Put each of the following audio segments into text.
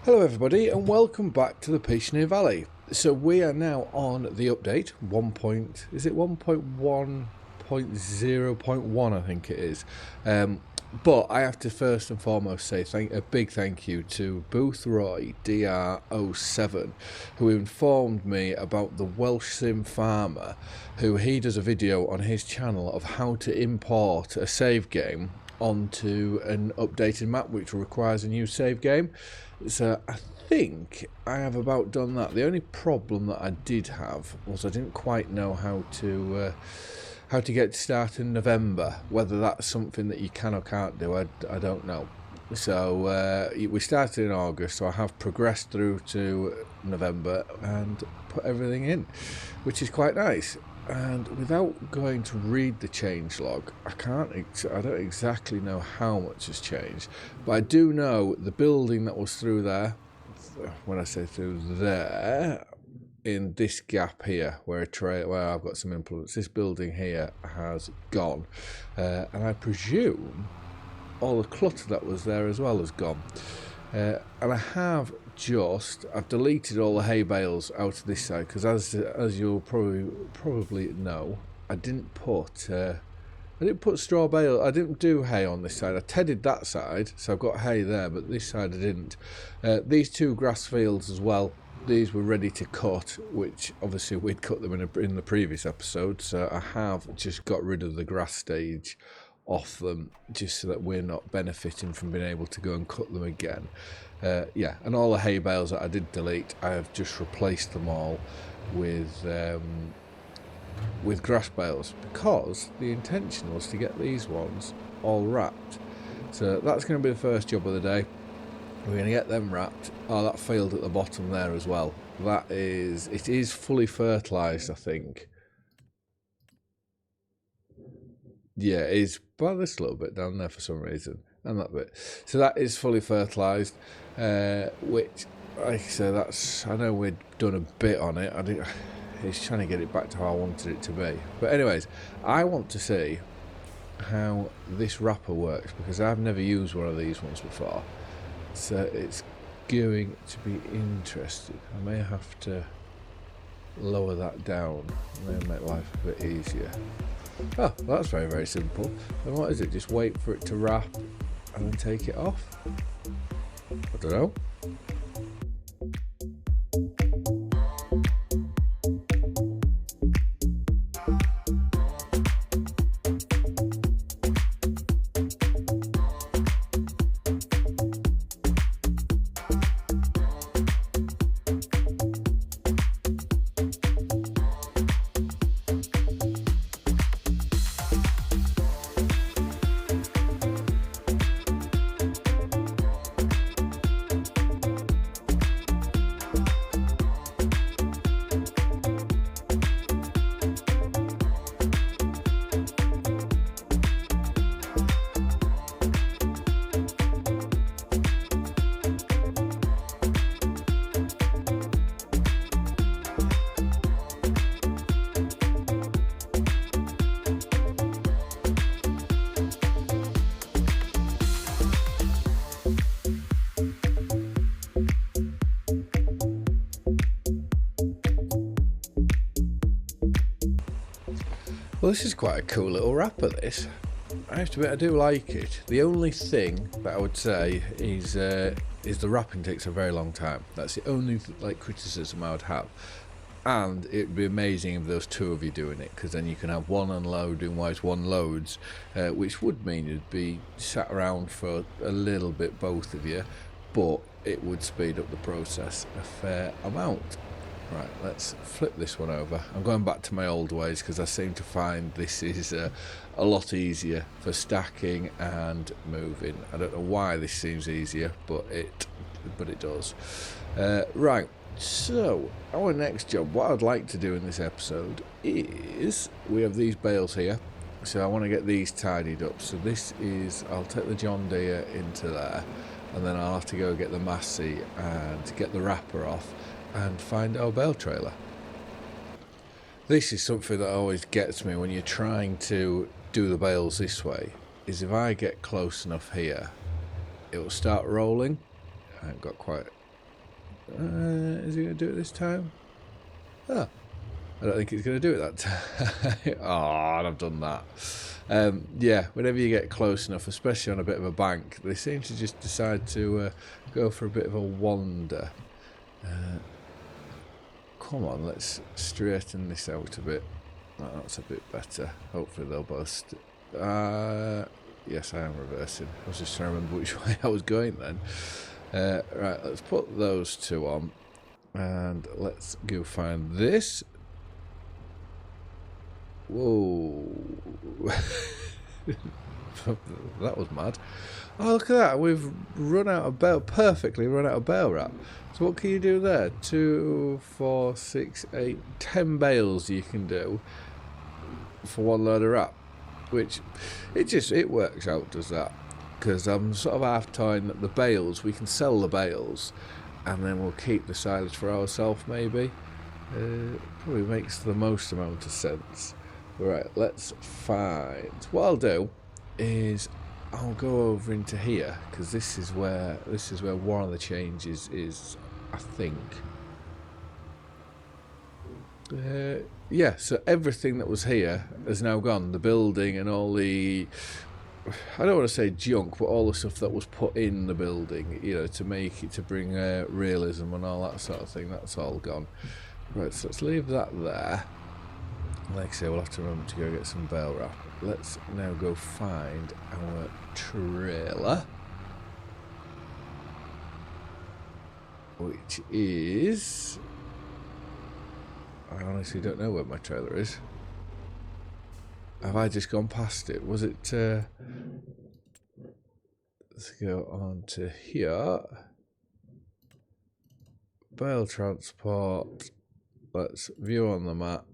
Hello everybody and welcome back to the Pichonnière Valley. So we are now on the update 1.0.1 I think it is. But I have to first and foremost say a big thank you to Boothroy DR07 who informed me about the Welsh Sim Farmer, who he does a video on his channel of how to import a save game onto an updated map which requires a new save game. So I think I have about done that. The only problem that I did have was I didn't quite know how to get started in November. Whether that's something that you can or can't do, I don't know. So we started in August, so I have progressed through to November and put everything in, which is quite nice. And without going to read the changelog, I don't exactly know how much has changed, but I do know the building that was through there, when I say through there, in this gap here, where I've got some implements, this building here has gone, and I presume all the clutter that was there as well has gone. And I've deleted all the hay bales out of this side because, as you'll probably know, I didn't put straw bale. I didn't do hay on this side. I tedded that side, so I've got hay there, but this side I didn't. These two grass fields as well. These were ready to cut, which obviously we'd cut them in the previous episode. So I have just got rid of the grass stage off them, just so that we're not benefiting from being able to go and cut them again. And all the hay bales that I did delete, I have just replaced them all with grass bales, because the intention was to get these ones all wrapped. So that's going to be the first job of the day. We're going to get them wrapped. Oh, that field at the bottom there as well. It is fully fertilised, I think. Yeah, it is. Well, this little bit down there for some reason, and that bit. So that is fully fertilised, which, like I say, I know we'd done a bit on it. He's trying to get it back to how I wanted it to be. But anyways, I want to see how this wrapper works, because I've never used one of these ones before. So it's going to be interesting. I may have to lower that down, and make life a bit easier. Oh, well, that's very, very simple. And what is it? Just wait for it to wrap and then take it off? I don't know. Well, this is quite a cool little wrapper, this. I have to admit, I do like it. The only thing that I would say is the wrapping takes a very long time. That's the only criticism I would have. And it would be amazing if there was two of you doing it, because then you can have one unloading whilst one loads, which would mean you'd be sat around for a little bit, both of you, but it would speed up the process a fair amount. Right, let's flip this one over. I'm going back to my old ways because I seem to find this is a lot easier for stacking and moving. I don't know why this seems easier, but it does. Right, so our next job, what I'd like to do in this episode is, we have these bales here, so I want to get these tidied up. So I'll take the John Deere into there, and then I'll have to go get the Massey and get the wrapper off and find our bale trailer. This is something that always gets me when you're trying to do the bales this way, is if I get close enough here, it will start rolling. I haven't got quite Is he going to do it this time? Oh, I don't think he's going to do it that time. Oh, and I've done that. Yeah, whenever you get close enough, especially on a bit of a bank, they seem to just decide to go for a bit of a wander. Come on, let's straighten this out a bit. Oh, that's a bit better. Hopefully they'll both... yes, I am reversing. I was just trying to remember which way I was going then. Right, let's put those two on. And let's go find this. Whoa. That was mad. Oh, look at that. We've run out of bail. Perfectly run out of bail wrap. So what can you do there? 2, 4, 6, 8, 10 bales you can do for one load of wrap. Which, it works out, does that? Because I'm sort of half time that the bales, we can sell the bales and then we'll keep the silage for ourselves maybe. Probably makes the most amount of sense. Right, let's find... What I'll do is I'll go over into here because this is where one of the changes is, I think. Yeah, so everything that was here has now gone. The building and all the... I don't want to say junk, but all the stuff that was put in the building, you know, to make it, to bring realism and all that sort of thing, that's all gone. Right, so let's leave that there. Like I say, we'll have to remember to go get some bale wrap. Let's now go find our trailer, which is... I honestly don't know where my trailer is. Have I just gone past it? Was it... Let's go on to here. Bale transport. Let's view on the map.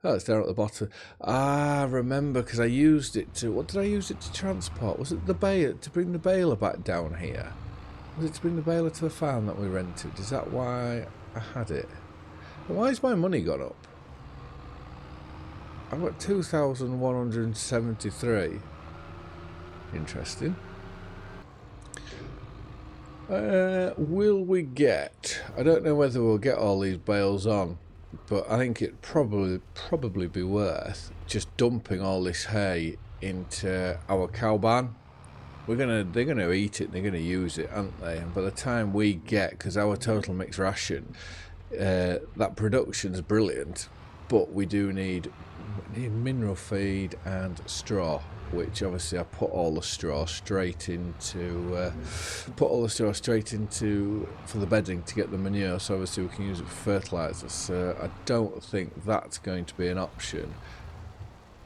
Oh, it's down at the bottom. Ah, remember, because I used it to... What did I use it to transport? Was it the bale, to bring the baler back down here? Was it to bring the baler to the farm that we rented? Is that why I had it? Why has my money gone up? I've got 2,173. Interesting. Will we get... I don't know whether we'll get all these bales on, but I think it'd probably be worth just dumping all this hay into our cow barn. They're gonna eat it, they're gonna use it, aren't they? And by the time we get, because our total mixed ration, that production's brilliant, but we do need mineral feed and straw, which obviously I put all the straw straight into for the bedding to get the manure, so obviously we can use it for fertiliser. So I don't think that's going to be an option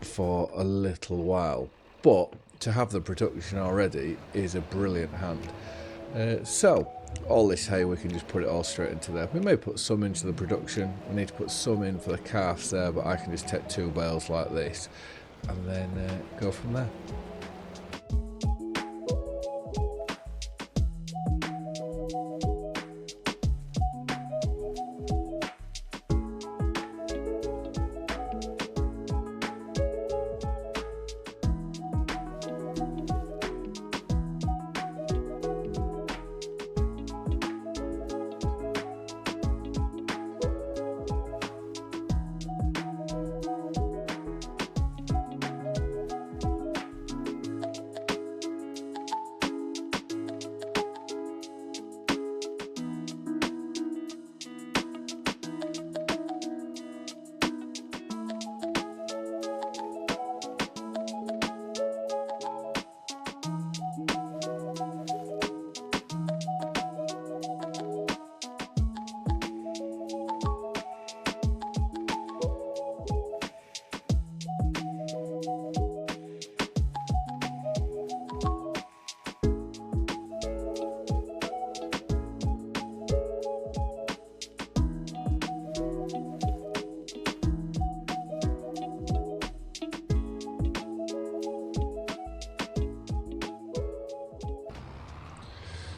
for a little while, but to have the production already is a brilliant hand. So all this hay, we can just put it all straight into there. We may put some into the production, we need to put some in for the calves there, but I can just take 2 bales like this and then go from there.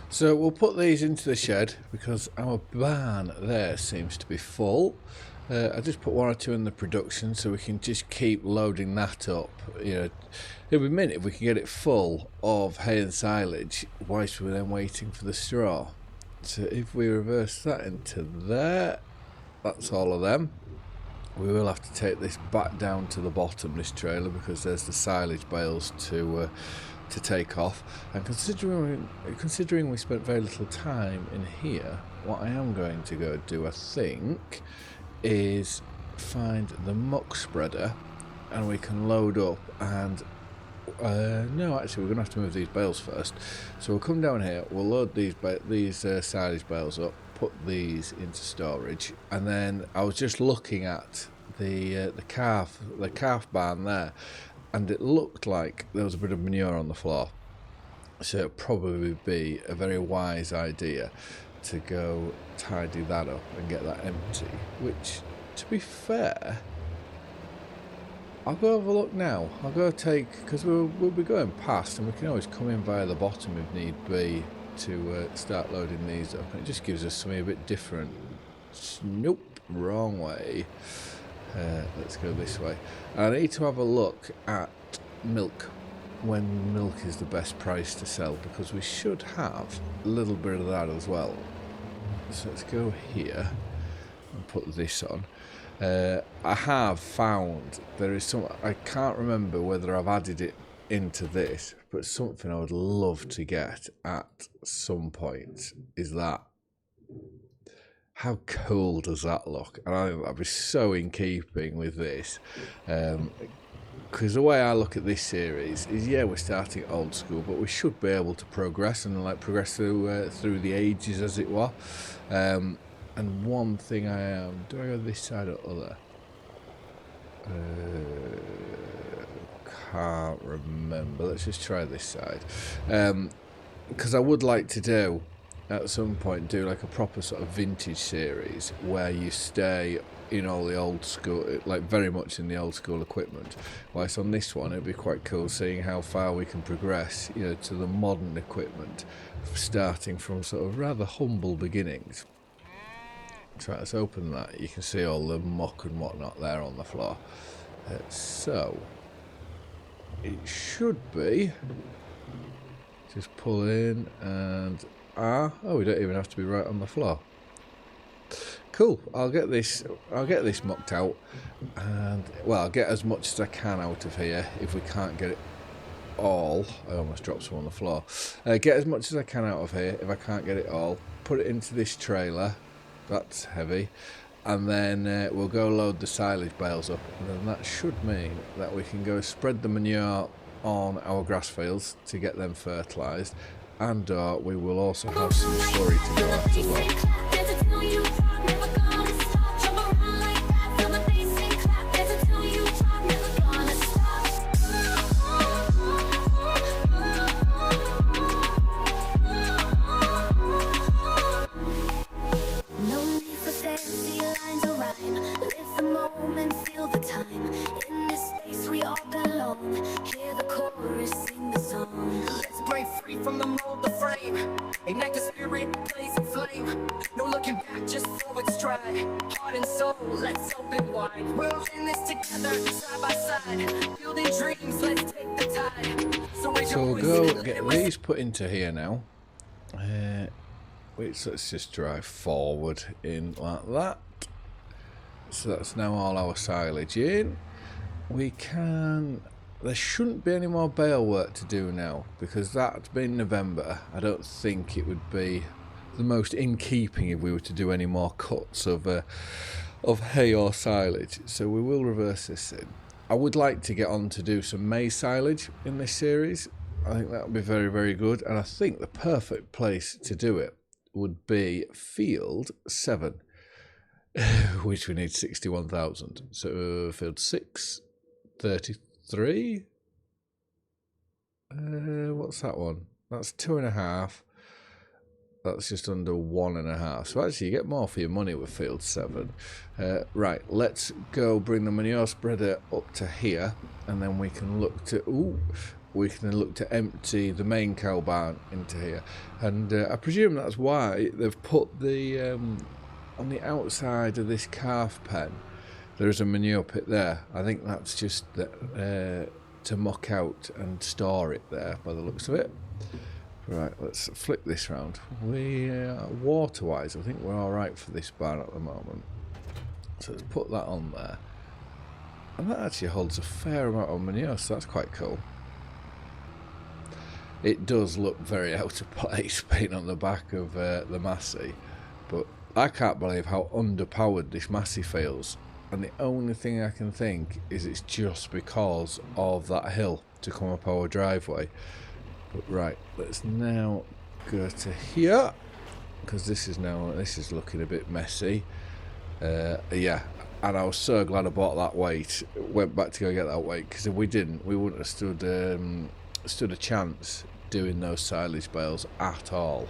So we'll put these into the shed because our barn there seems to be full. I just put 1 or 2 in the production so we can just keep loading that up. You know, it'd be mint if we can get it full of hay and silage whilst we're then waiting for the straw. So if we reverse that into there, that's all of them. We will have to take this back down to the bottom, this trailer, because there's the silage bales to take off. And considering we spent very little time in here, what I am going to go do, I think, is find the muck spreader, and we can load up. And no, actually, we're going to have to move these bales first. So we'll come down here, we'll load these silage bales up, put these into storage, and then I was just looking at the calf barn there, and it looked like there was a bit of manure on the floor, so it'd probably be a very wise idea to go tidy that up and get that empty, which, to be fair, I'll go have a look now. I'll go take, because we'll be going past, and we can always come in via the bottom if need be to start loading these up. It just gives us something a bit different. Nope, wrong way. Let's go this way. I need to have a look at milk, when milk is the best price to sell, because we should have a little bit of that as well. So let's go here and put this on. I have found there is some, I can't remember whether I've added it into this, but something I would love to get at some point is that. How cool does that look? And I think that'd be so in keeping with this. Because the way I look at this series is, yeah, we're starting old school, but we should be able to progress and progress through the ages, as it were. And one thing I am, do I go this side or other? Can't remember. Let's just try this side. Because I would like to do, at some point, do like a proper sort of vintage series where you stay in all the old school, like very much in the old school equipment. Whilst on this one, it'd be quite cool seeing how far we can progress, you know, to the modern equipment, starting from sort of rather humble beginnings. So let's open that. You can see all the muck and whatnot there on the floor. So it should be just pull in and oh, we don't even have to be right on the floor. Cool. I'll get this mucked out, and well, I'll get as much as I can out of here. If we can't get it all, I almost dropped some on the floor. Get as much as I can out of here. If I can't get it all, put it into this trailer. That's heavy, and then we'll go load the silage bales up, and then that should mean that we can go spread the manure on our grass fields to get them fertilised, and we will also have some slurry to go at as well. So we'll go get these put into here now, which let's just drive forward in like that. So that's now all our silage in. We can, there shouldn't be any more bale work to do now, because that's been November. I don't think it would be the most in keeping if we were to do any more cuts of hay or silage. So we will reverse this in. I would like to get on to do some maize silage in this series. I think that would be very, very good. And I think the perfect place to do it would be field 7, which we need 61,000. So field 6, 33. What's that one? That's 2.5. That's just under 1.5. So actually you get more for your money with field 7. Right, let's go bring the manure spreader up to here, and then we can look to empty the main cow barn into here. And I presume that's why they've put the on the outside of this calf pen, there is a manure pit there. I think that's just to muck out and store it there by the looks of it. Right, let's flick this round. Water-wise, I think we're all right for this barn at the moment. So let's put that on there. And that actually holds a fair amount of manure, so that's quite cool. It does look very out of place being on the back of the Massey, but I can't believe how underpowered this Massey feels. And the only thing I can think is it's just because of that hill to come up our driveway. But right, let's now go to here, because this is looking a bit messy. Yeah, and I was so glad I bought that weight. Went back to go get that weight, because if we didn't, we wouldn't have stood a chance doing those silage bales at all.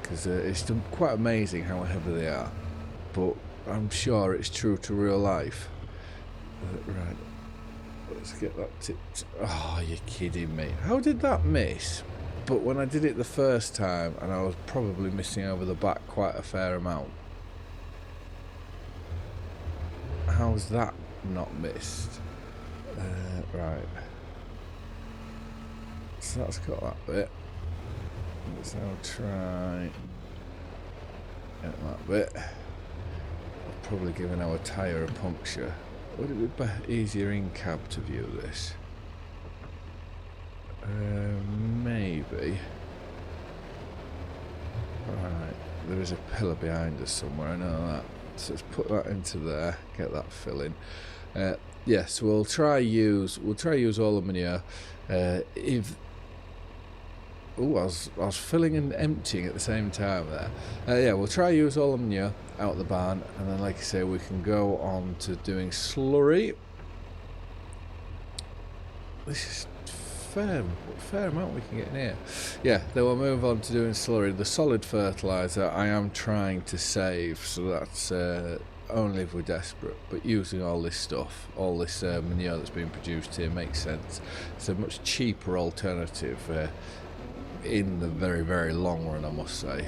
Because it's quite amazing how heavy they are, but I'm sure it's true to real life. Right, let's get that tipped. Oh, you're kidding me. How did that miss? But when I did it the first time, and I was probably missing over the back quite a fair amount. How's that not missed? Right. So that's got that bit. Let's now try get that bit. I've probably given our tyre a puncture. Would it be easier in cab to view this? Maybe. Right, there is a pillar behind us somewhere, I know that. So let's put that into there, get that filling. Yes, we'll try use all the manure. I was filling and emptying at the same time there. Yeah, we'll try use all the manure out the barn, and then, like I say, we can go on to doing slurry. This is fair amount we can get in here. Yeah, then we'll move on to doing slurry. The solid fertiliser I am trying to save, so that's only if we're desperate. But using all this stuff, all this manure that's being produced here makes sense. It's a much cheaper alternative in the very, very long run, I must say.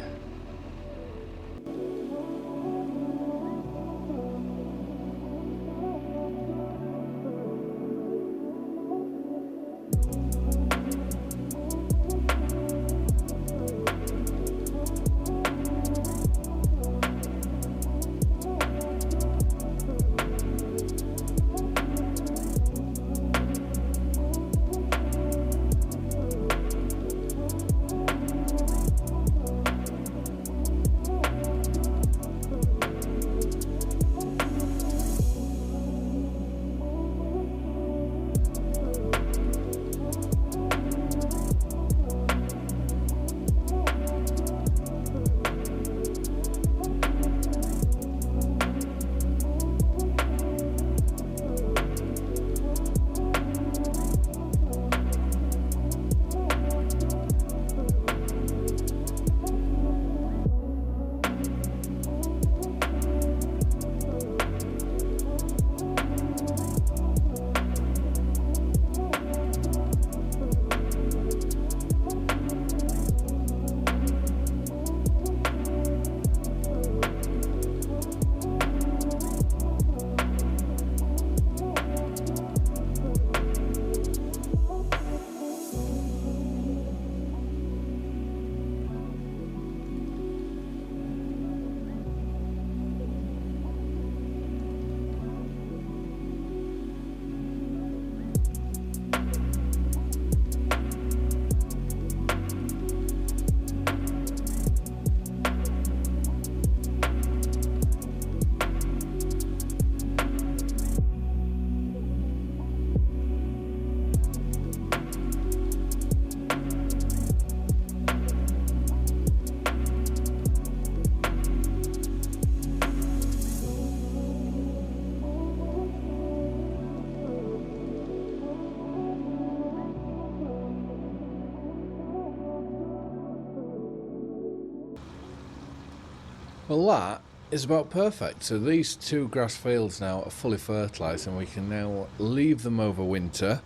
Well, that is about perfect. So these two grass fields now are fully fertilised, and we can now leave them over winter,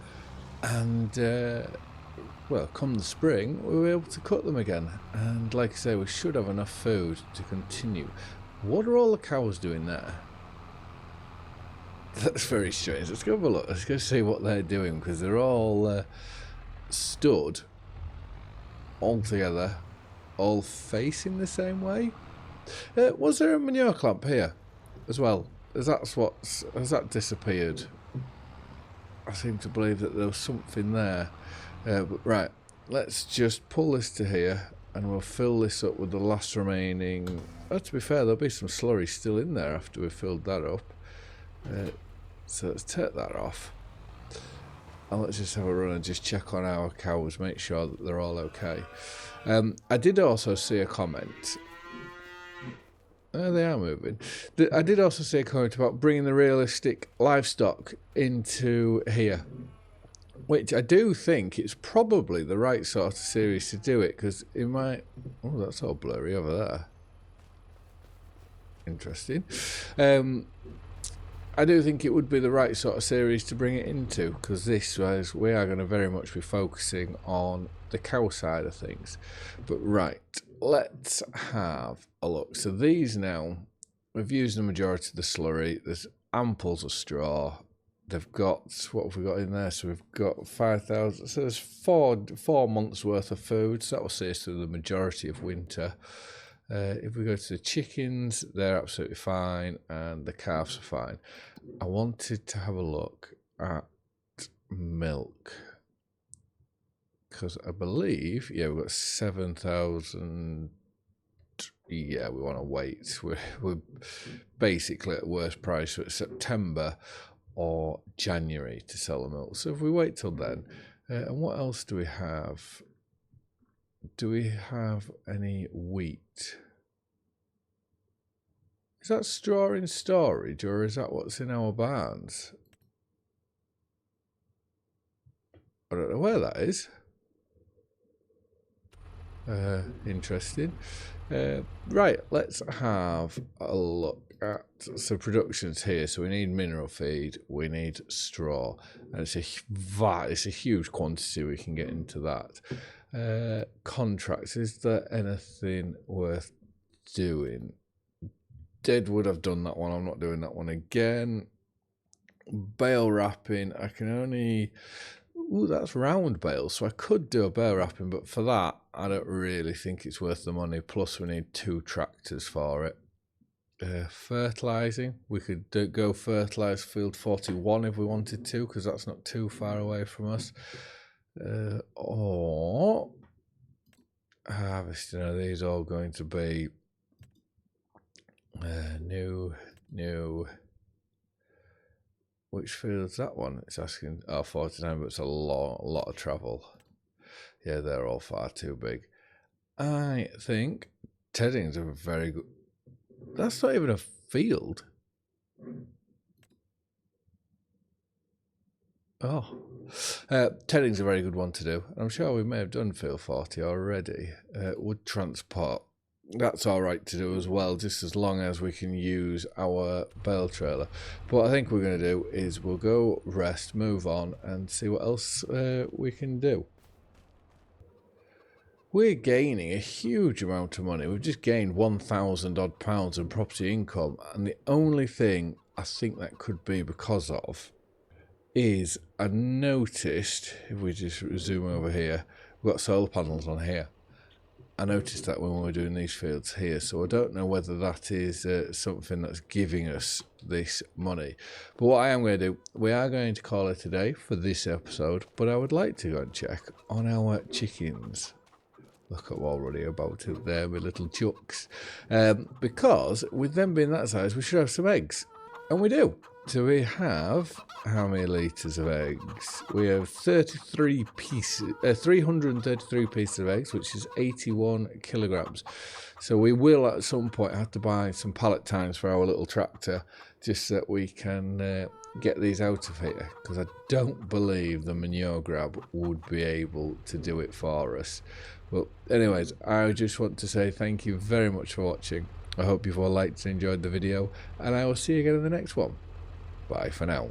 and well, come the spring we'll be able to cut them again. And like I say, we should have enough food to continue. What are all the cows doing there? That's very strange. Let's go have a look. Let's go see what they're doing, because they're all stood all together, all facing the same way. Was there a manure clamp here as well? Has that disappeared? I seem to believe that there was something there. But right, let's just pull this to here, and we'll fill this up with the last remaining. Oh, to be fair, there'll be some slurry still in there after we've filled that up. So let's take that off, and let's just have a run and just check on our cows, make sure that they're all okay. I did also see a comment. Oh, they are moving. I did also see a comment about bringing the realistic livestock into here, which I do think it's probably the right sort of series to do it, because it might... Oh, that's all blurry over there. Interesting. I do think it would be the right sort of series to bring it into, because this was, we are going to very much be focusing on the cow side of things. But right, let's have a look. So these now, we've used the majority of the slurry. There's amples of straw. They've got, what have we got in there? So we've got 5,000. So there's four months worth of food. So that will see us through the majority of winter. If we go to the chickens, they're absolutely fine, and the calves are fine. I wanted to have a look at milk, because I believe, yeah, we've got 7,000. Yeah, we want to wait. We're basically at worst price, so it's September or January to sell the milk. So if we wait till then, and what else do we have? Do we have any wheat? Is that straw in storage, or is that what's in our barns? I don't know where that is. Interesting. Right, let's have a look at some productions here. So we need mineral feed, we need straw, and it's a huge quantity. We can get into that. Contracts, is there anything worth doing? Deadwood, I've done that one. I'm not doing that one again. Bale wrapping, I can only... Ooh, that's round bales, so I could do a bale wrapping, but for that, I don't really think it's worth the money. Plus, we need 2 tractors for it. Fertilising, we could go fertilise field 41 if we wanted to, because that's not too far away from us. Or harvesting, are these all going to be new? Which field's that one? It's asking, 49, but it's a lot of travel. Yeah, they're all far too big. I think Teddings are very good. That's not even a field. Oh, Tedding's a very good one to do. I'm sure we may have done field 40 already. Wood transport. That's all right to do as well, just as long as we can use our bale trailer. But what I think we're going to do is we'll go rest, move on, and see what else we can do. We're gaining a huge amount of money. We've just gained 1,000 odd pounds in property income, and the only thing I think that could be because of is I noticed, if we just zoom over here, we've got solar panels on here. I noticed that when we were doing these fields here, so I don't know whether that is something that's giving us this money. But what I am going to do, we are going to call it a day for this episode, but I would like to go and check on our chickens. Look at already about it there, my little chucks. Because with them being that size, we should have some eggs. And we do. So we have, how many litres of eggs? We have 333 pieces of eggs, which is 81 kilograms. So we will at some point have to buy some pallet tines for our little tractor, just so that we can get these out of here, because I don't believe the manure grab would be able to do it for us. But anyways, I just want to say thank you very much for watching. I hope you've all liked and enjoyed the video, and I will see you again in the next one. Bye for now.